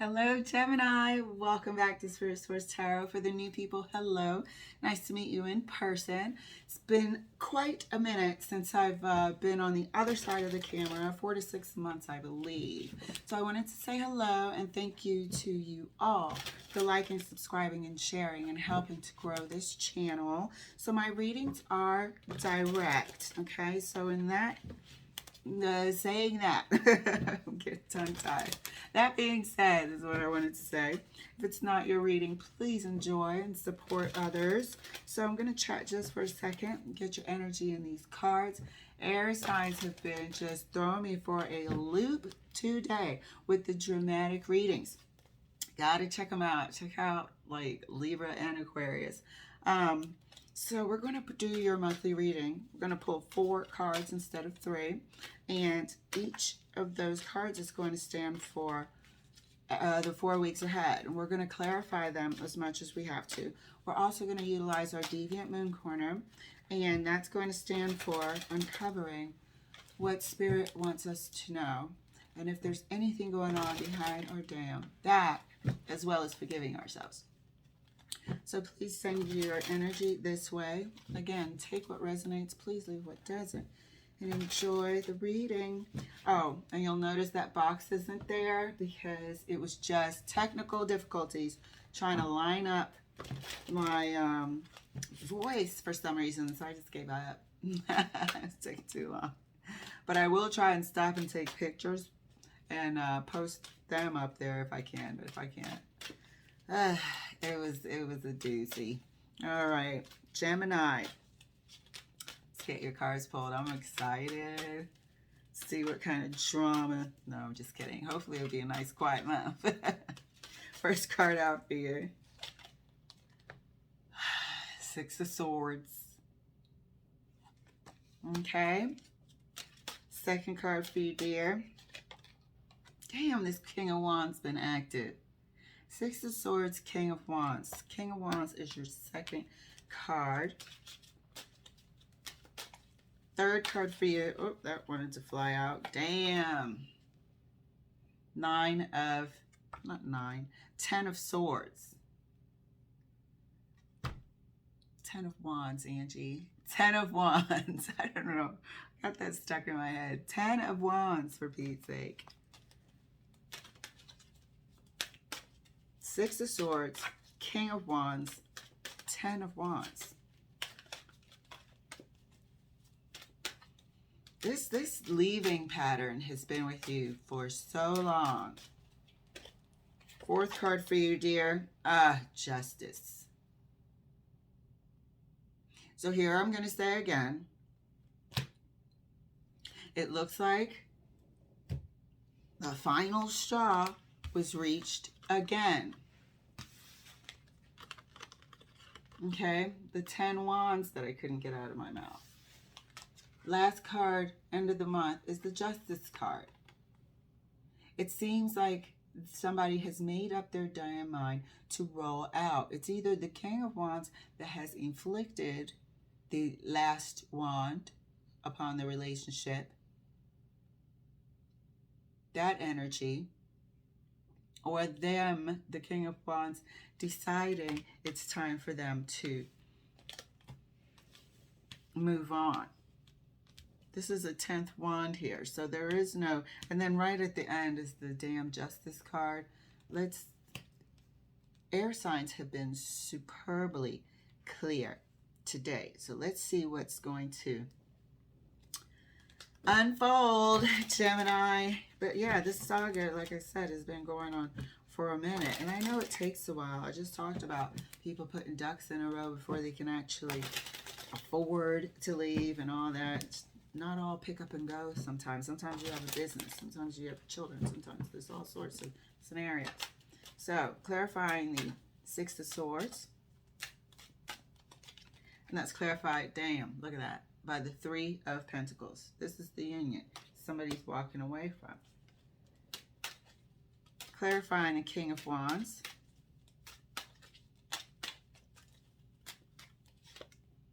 Hello, Gemini. Welcome back to Spirit Source Tarot. For the new people, hello. Nice to meet you in person. It's been quite a minute since I've been on the other side of the camera, 4 to 6 months, I believe. So I wanted to say hello and thank you to you all for liking, subscribing, and sharing and helping to grow this channel. So my readings are direct, okay? So in that, saying that, get tongue-tied. That being said, is what I wanted to say. If it's not your reading, please enjoy and support others. So I'm going to chat just for a second and get your energy in these cards. Air signs have been just throwing me for a loop today with the dramatic readings. Gotta check them out. Check out like Libra and Aquarius. So we're going to do your monthly reading. We're going to pull 4 cards instead of 3. And each of those cards is going to stand for the 4 weeks ahead. And we're going to clarify them as much as we have to. We're also going to utilize our Deviant Moon Corner. And that's going to stand for uncovering what Spirit wants us to know. And if there's anything going on behind our dam, that as well as forgiving ourselves. So please send your energy this way. Again, take what resonates, please leave what doesn't. And enjoy the reading. Oh, and you'll notice that box isn't there because it was just technical difficulties trying to line up my voice for some reason. So I just gave up. It's taking too long. But I will try and stop and take pictures and post them up there if I can. But if I can't. It was a doozy. All right, Gemini. Let's get your cards pulled. I'm excited. See what kind of drama. No, I'm just kidding. Hopefully it'll be a nice quiet month. First card out for you. 6 of Swords. Okay. Second card for you, dear. Damn, this King of Wands been active. 6 of Swords, King of Wands. King of Wands is your second card. Third card for you. Oh, that wanted to fly out. Damn. 10 of Swords. 10 of Wands, Angie. 10 of Wands. I don't know. Got that stuck in my head. 10 of Wands, for Pete's sake. 6 of Swords, King of Wands, 10 of Wands. This leaving pattern has been with you for so long. Fourth card for you, dear. Justice. So here I'm going to say again. It looks like the final straw was reached again. Okay, the 10 wands that I couldn't get out of my mouth. Last card, end of the month, is the Justice card. It seems like somebody has made up their damn mind to roll out. It's either the King of Wands that has inflicted the last wand upon the relationship, that energy, or them, the King of Wands, deciding it's time for them to move on. This is a 10th wand here, so there is no, and then right at the end is the damn Justice card. Air signs have been superbly clear today, so let's see what's going to unfold, Gemini. But yeah, this saga, like I said, has been going on for a minute. And I know it takes a while. I just talked about people putting ducks in a row before they can actually afford to leave and all that. It's not all pick up and go sometimes. Sometimes you have a business. Sometimes you have children. Sometimes there's all sorts of scenarios. So, clarifying the 6 of Swords. And that's clarified, damn, look at that, by the 3 of Pentacles. This is the union somebody's walking away from. Clarifying the King of Wands.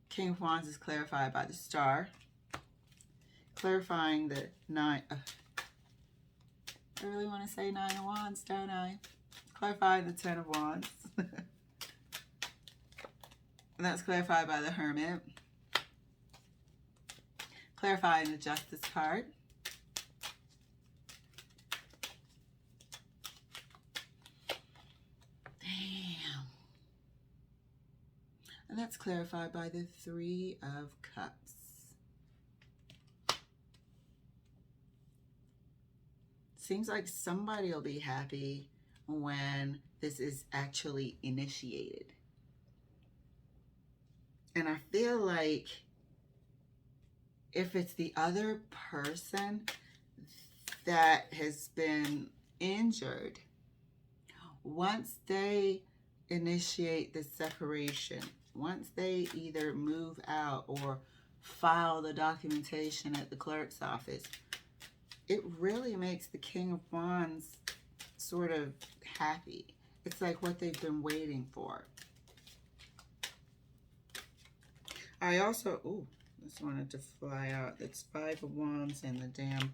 King of Wands is clarified by the Star. Clarifying the 9. I really want to say 9 of Wands, don't I? Clarifying the Ten of Wands. And that's clarified by the Hermit. Clarifying the Justice card. Damn. And that's clarified by the Three of Cups. Seems like somebody will be happy when this is actually initiated. And I feel like if it's the other person that has been injured, once they initiate the separation, once they either move out or file the documentation at the clerk's office, it really makes the King of Wands sort of happy. It's like what they've been waiting for. I also, this wanted to fly out. That's Five of Wands and the damn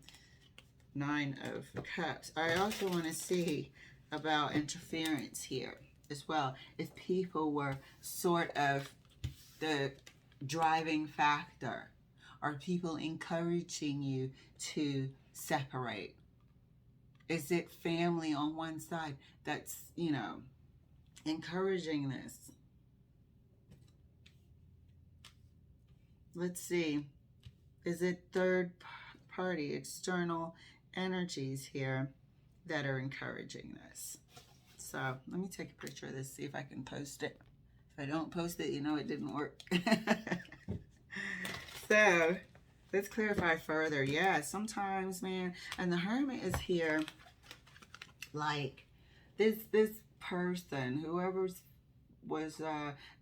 Nine of Cups. I also want to see about interference here as well. If people were sort of the driving factor, are people encouraging you to separate? Is it family on one side that's, you know, encouraging this? Let's see. Is it third party, external energies here that are encouraging this? So let me take a picture of this, see if I can post it. If I don't post it, you know it didn't work. So let's clarify further. Yeah, sometimes, man, and the Hermit is here. Like this person, whoever was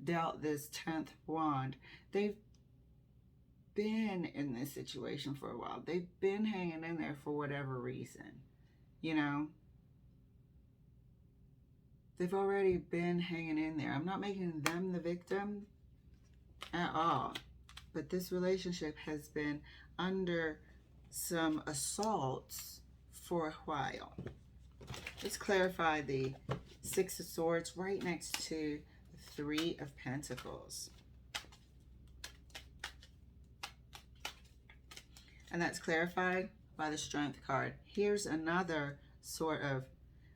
dealt this 10th wand, they've been in this situation for a while. They've been hanging in there for whatever reason, you know. They've already been hanging in there. I'm not making them the victim at all. But this relationship has been under some assaults for a while. Let's clarify the Six of Swords right next to the Three of Pentacles. And that's clarified by the Strength card. Here's another sort of,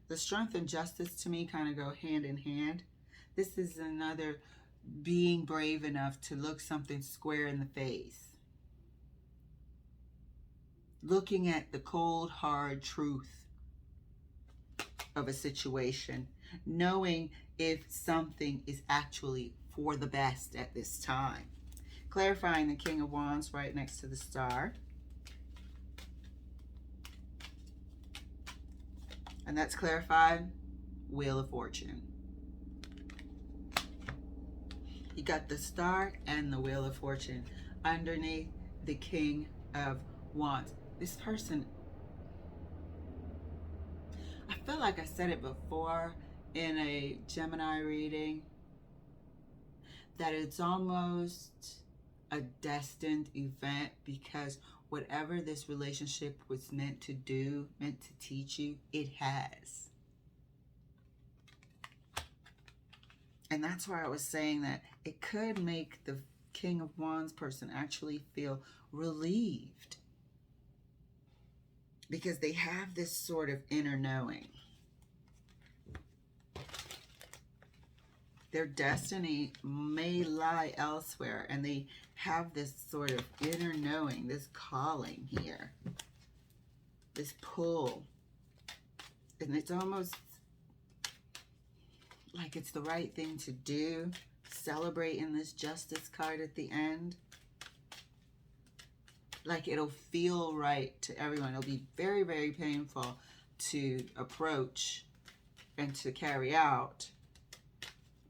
the Strength and Justice to me kind of go hand in hand. This is another being brave enough to look something square in the face. Looking at the cold, hard truth of a situation. Knowing if something is actually for the best at this time. Clarifying the King of Wands right next to the Star. And that's clarified, Wheel of Fortune. You got the Star and the Wheel of Fortune underneath the King of Wands. This person, I feel like I said it before in a Gemini reading, that it's almost a destined event, because whatever this relationship was meant to do, meant to teach you, it has. And that's why I was saying that it could make the King of Wands person actually feel relieved, because they have this sort of inner knowing. Their destiny may lie elsewhere, and they have this sort of inner knowing, this calling here, this pull. And it's almost like it's the right thing to do, celebrating this Justice card at the end. Like it'll feel right to everyone. It'll be very, very painful to approach and to carry out.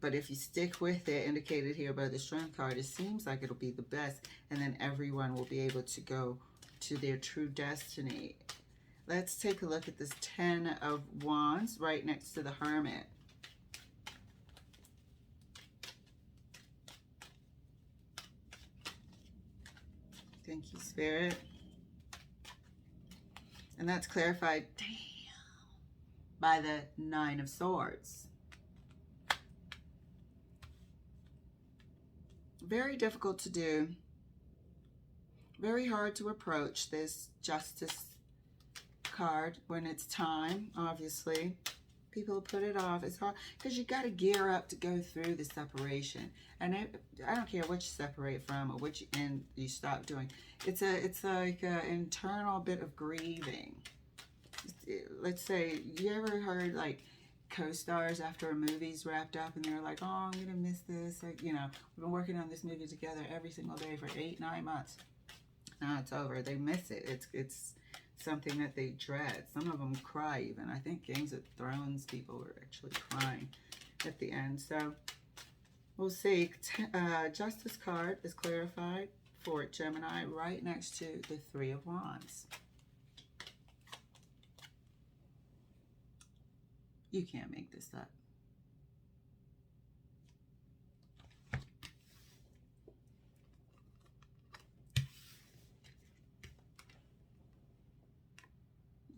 But if you stick with it, indicated here by the Strength card, it seems like it'll be the best. And then everyone will be able to go to their true destiny. Let's take a look at this 10 of Wands right next to the Hermit. Thank you, Spirit. And that's clarified. Damn. by the Nine of Swords. Very difficult to do. Very hard to approach this Justice card when it's time, obviously. People put it off. It's hard because you got to gear up to go through the separation. And I don't care what you separate from or which end you stop doing. It's like an internal bit of grieving. Let's say, you ever heard like co-stars after a movie's wrapped up and they're like, oh, I'm gonna miss this. Like, you know, we've been working on this movie together every single day for 8-9 months. Now it's over. They miss it. It's something that they dread. Some of them cry even. I think Games of Thrones people were actually crying at the end. So we'll see. Justice card is clarified for Gemini right next to the Three of Wands. You can't make this up.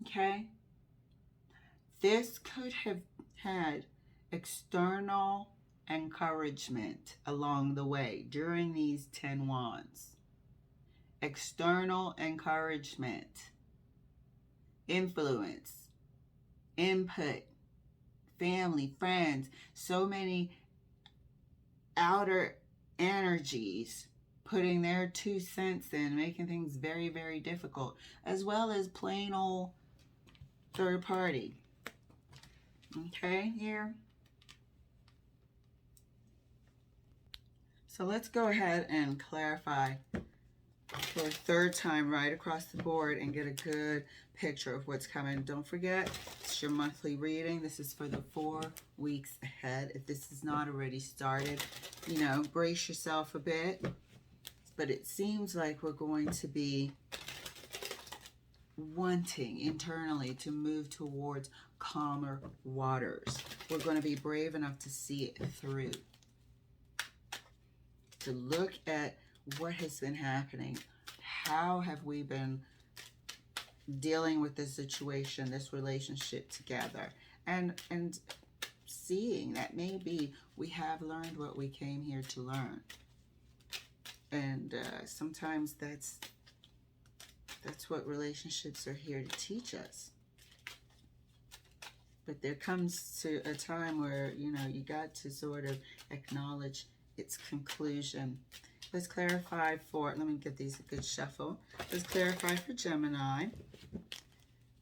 Okay? This could have had external encouragement along the way during these 10 wands. External encouragement, influence, input, family, friends, so many outer energies putting their 2 cents in, making things very, very difficult, as well as plain old third party. Okay, here. So let's go ahead and clarify for a third time right across the board and get a good picture of what's coming. Don't forget, it's your monthly reading. This is for the 4 weeks ahead. If this is not already started, you know, brace yourself a bit. But it seems like we're going to be wanting internally to move towards calmer waters. We're going to be brave enough to see it through. To look at what has been happening. How have we been dealing with this situation, this relationship together? And seeing that maybe we have learned what we came here to learn. And sometimes that's what relationships are here to teach us. But there comes to a time where, you know, you got to sort of acknowledge its conclusion. Let's clarify for, let me get these a good shuffle. Let's clarify for Gemini.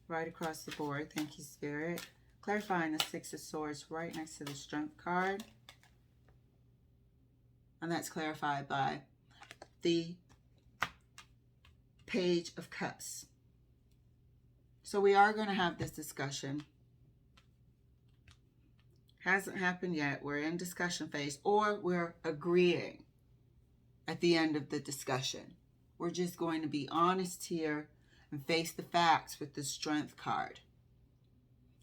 Right across the board. Thank you, Spirit. Clarifying the Six of Swords right next to the Strength card. And that's clarified by the Page of Cups. So we are going to have this discussion. Hasn't happened yet. We're in discussion phase, or we're agreeing at the end of the discussion. We're just going to be honest here and face the facts with the Strength card.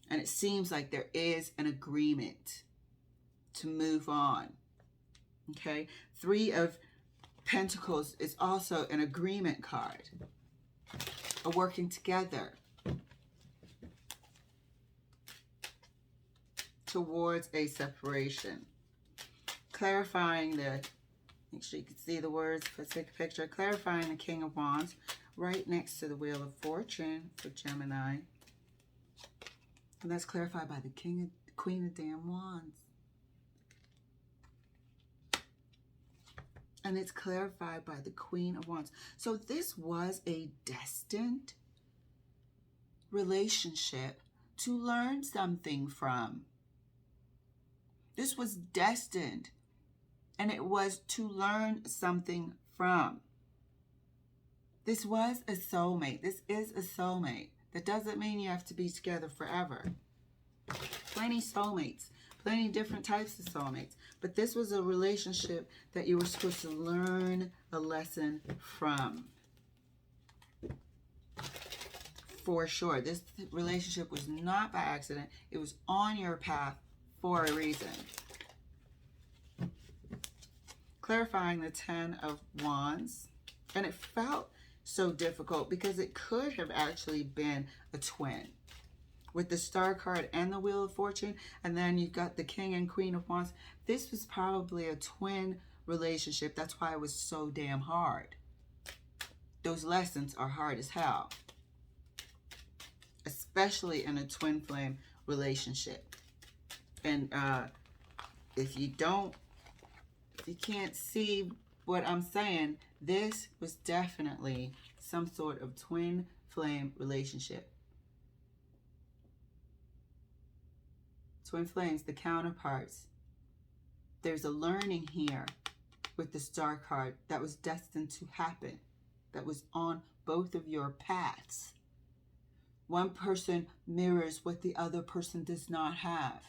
And it seems like there is an agreement to move on. Okay? 3 of Pentacles is also an agreement card. A working together towards a separation. Clarifying the, make sure you can see the words, let's take a picture. Clarifying the King of Wands right next to the Wheel of Fortune for Gemini. And that's clarified by the Queen of Damn Wands. And it's clarified by the Queen of Wands. So this was a destined relationship to learn something from. This was destined, and it was to learn something from. This was a soulmate. This is a soulmate. That doesn't mean you have to be together forever. Plenty soulmates, plenty different types of soulmates. But this was a relationship that you were supposed to learn a lesson from. For sure. This relationship was not by accident. It was on your path for a reason. Clarifying the 10 of Wands. And it felt so difficult because it could have actually been a twin with the Star card and the Wheel of Fortune, and then you've got the King and Queen of Wands. This was probably a twin relationship. That's why it was so damn hard. Those lessons are hard as hell, especially in a twin flame relationship. And if you can't see what I'm saying, this was definitely some sort of twin flame relationship. Twin flames, the counterparts. There's a learning here with the Star card that was destined to happen, that was on both of your paths. One person mirrors what the other person does not have.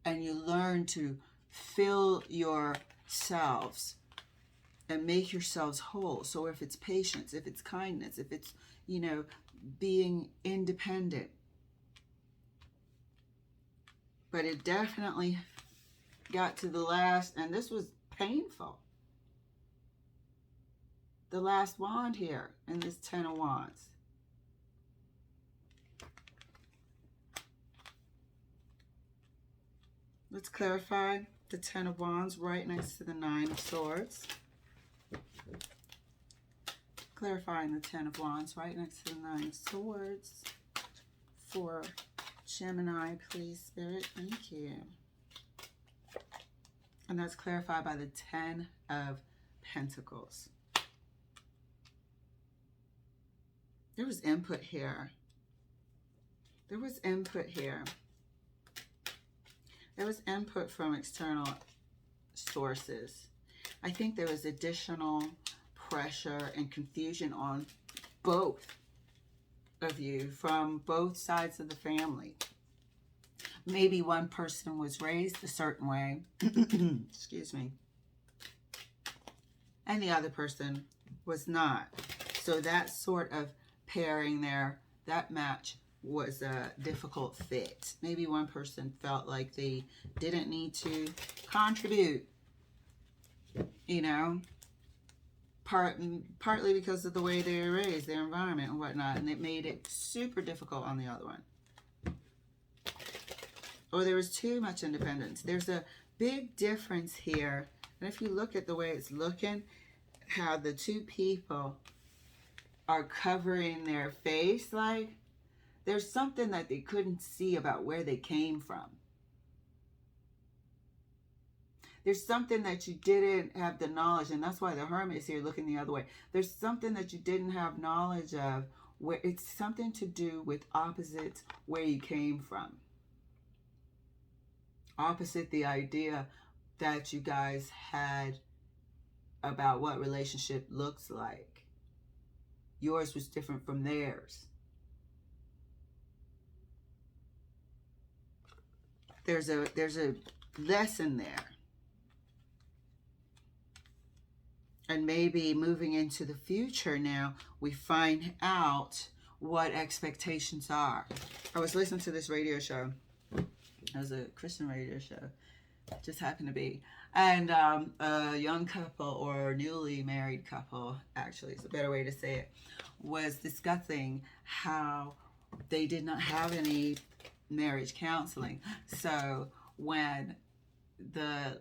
And you learn to fill yourselves and make yourselves whole. So if it's patience, if it's kindness, if it's, you know, being independent. But it definitely got to the last, and this was painful. The last wand here in this Ten of Wands. Let's clarify the Ten of Wands right next to the Nine of Swords. Clarifying the Ten of Wands right next to the Nine of Swords for Gemini, please, Spirit. Thank you. And that's clarified by the Ten of Pentacles. There was input here. There was input here. There was input from external sources. I think there was additional pressure and confusion on both of you from both sides of the family. Maybe one person was raised a certain way, excuse me, and the other person was not. So that sort of pairing there, that match was a difficult fit. Maybe one person felt like they didn't need to contribute, you know, partly because of the way they were raised, their environment and whatnot, and it made it super difficult on the other one. Or there was too much independence. There's a big difference here. And if you look at the way it's looking, how the two people are covering their face, like there's something that they couldn't see about where they came from. There's something that you didn't have the knowledge, and that's why the Hermit is here looking the other way. There's something that you didn't have knowledge of, where it's something to do with opposites, where you came from. Opposite the idea that you guys had about what relationship looks like. Yours was different from theirs. There's a lesson there. And maybe moving into the future now, we find out what expectations are. I was listening to this radio show. It was a Christian radio show. It just happened to be. And a young couple, or newly married couple, actually, is a better way to say it, was discussing how they did not have any marriage counseling. So when the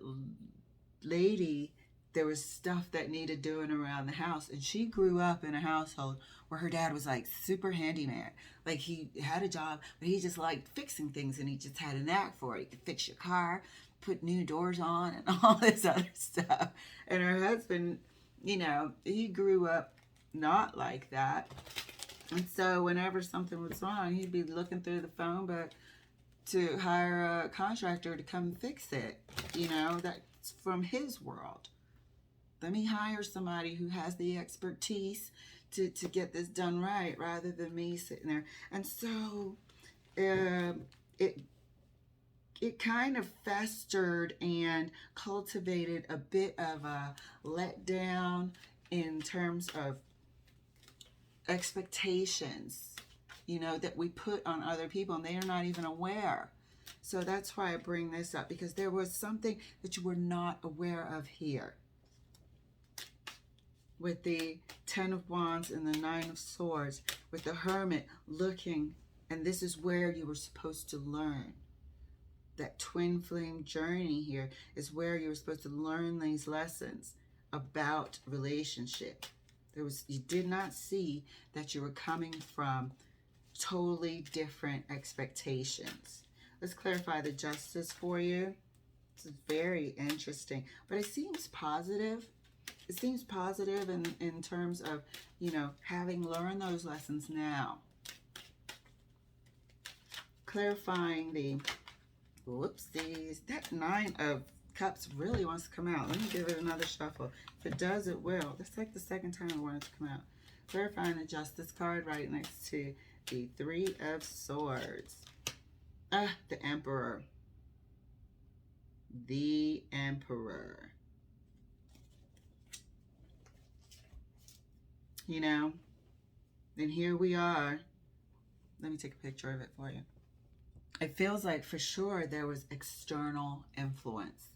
lady, there was stuff that needed doing around the house, and she grew up in a household where her dad was like super handyman. Like he had a job, but he just liked fixing things, and he just had a knack for it. He could fix your car, put new doors on, and all this other stuff. And her husband, you know, he grew up not like that. And so whenever something was wrong, he'd be looking through the phone book to hire a contractor to come fix it. You know, that's from his world. Let me hire somebody who has the expertise to get this done right, rather than me sitting there. And so it kind of festered and cultivated a bit of a letdown in terms of expectations, you know, that we put on other people, and they are not even aware. So that's why I bring this up, because there was something that you were not aware of here. with the Ten of Wands and the Nine of Swords, with the Hermit looking, and this is where you were supposed to learn. That twin flame journey here is where you were supposed to learn these lessons about relationship. You did not see that you were coming from totally different expectations. Let's clarify the Justice for you. This is very interesting, but it seems positive. It seems positive in terms of, you know, having learned those lessons now. Clarifying the, whoopsies, that Nine of Cups really wants to come out. Let me give it another shuffle. If it does, it will. That's like the second time I want it to come out. Clarifying the Justice card right next to the Three of Swords. The Emperor. The Emperor. You know, and here we are. Let me take a picture of it for you. It feels like for sure there was external influence.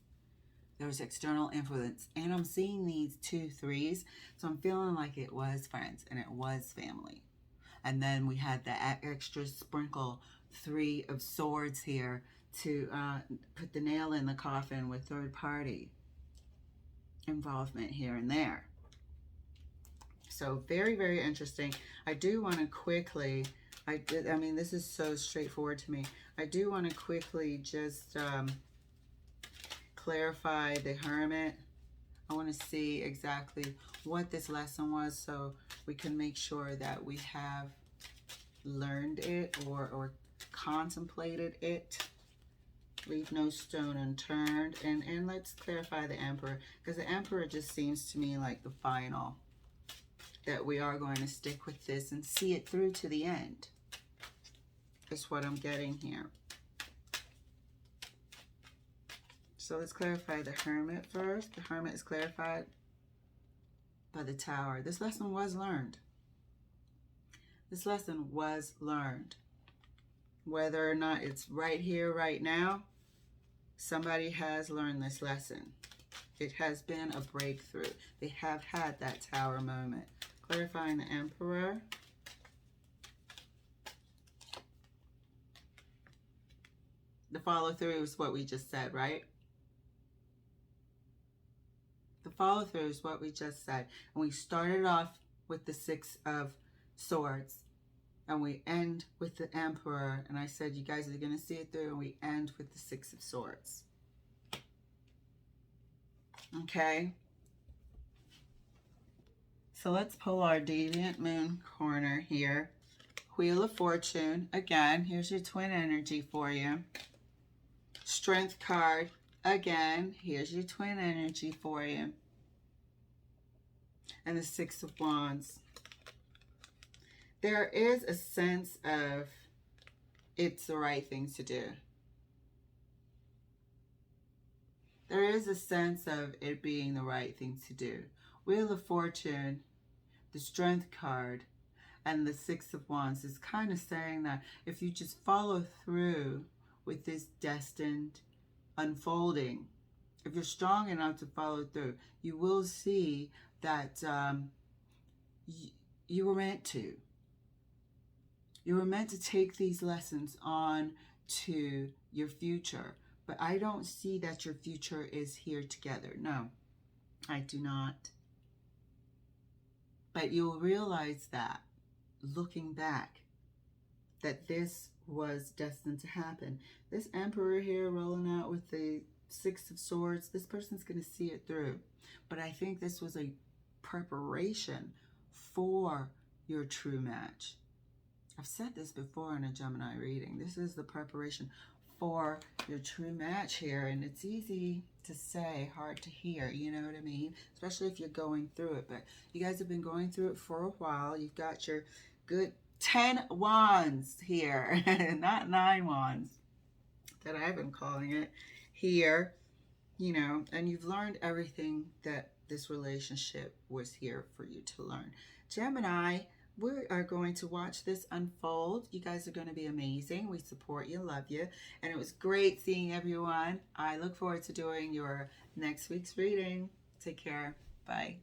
There was external influence. And I'm seeing these 2 3s. So I'm feeling like it was friends and it was family. And then we had that extra sprinkle 3 of Swords here to put the nail in the coffin with third party involvement here and there. So very, very interesting. I do want to quickly, I mean, this is so straightforward to me. I do want to quickly just clarify the Hermit. I want to see exactly what this lesson was so we can make sure that we have learned it or contemplated it. Leave no stone unturned. And let's clarify the Emperor, because the Emperor just seems to me like the final, that we are going to stick with this and see it through to the end. Is what I'm getting here. So let's clarify the Hermit first. The Hermit is clarified by the Tower. This lesson was learned. This lesson was learned. Whether or not it's right here, right now, somebody has learned this lesson. It has been a breakthrough. They have had that Tower moment. Clarifying the Emperor. The follow through is what we just said, right? The follow through is what we just said. And we started off with the 6 of Swords. And we end with the Emperor. And I said, you guys are going to see it through. And we end with the 6 of Swords. Okay. So let's pull our Deviant Moon corner here. Wheel of Fortune. Again, here's your twin energy for you. Strength card. Again, here's your twin energy for you. And the 6 of Wands. There is a sense of it's the right thing to do. There is a sense of it being the right thing to do. Wheel of Fortune, the Strength card, and the 6 of Wands is kind of saying that if you just follow through with this destined unfolding, if you're strong enough to follow through, you will see that you were meant to. You were meant to take these lessons on to your future. But I don't see that your future is here together. No, I do not. But you'll realize that, looking back, that this was destined to happen. This Emperor here rolling out with the 6 of Swords, this person's going to see it through. But I think this was a preparation for your true match. I've said this before in a Gemini reading. This is the preparation for your true match here. And it's easy to say, hard to hear, you know what I mean? Especially if you're going through it. But you guys have been going through it for a while. You've got your good 10 wands here, not 9 wands that I've been calling it here, you know, and you've learned everything that this relationship was here for you to learn. Gemini, we are going to watch this unfold. You guys are going to be amazing. We support you, love you. And it was great seeing everyone. I look forward to doing your next week's reading. Take care. Bye.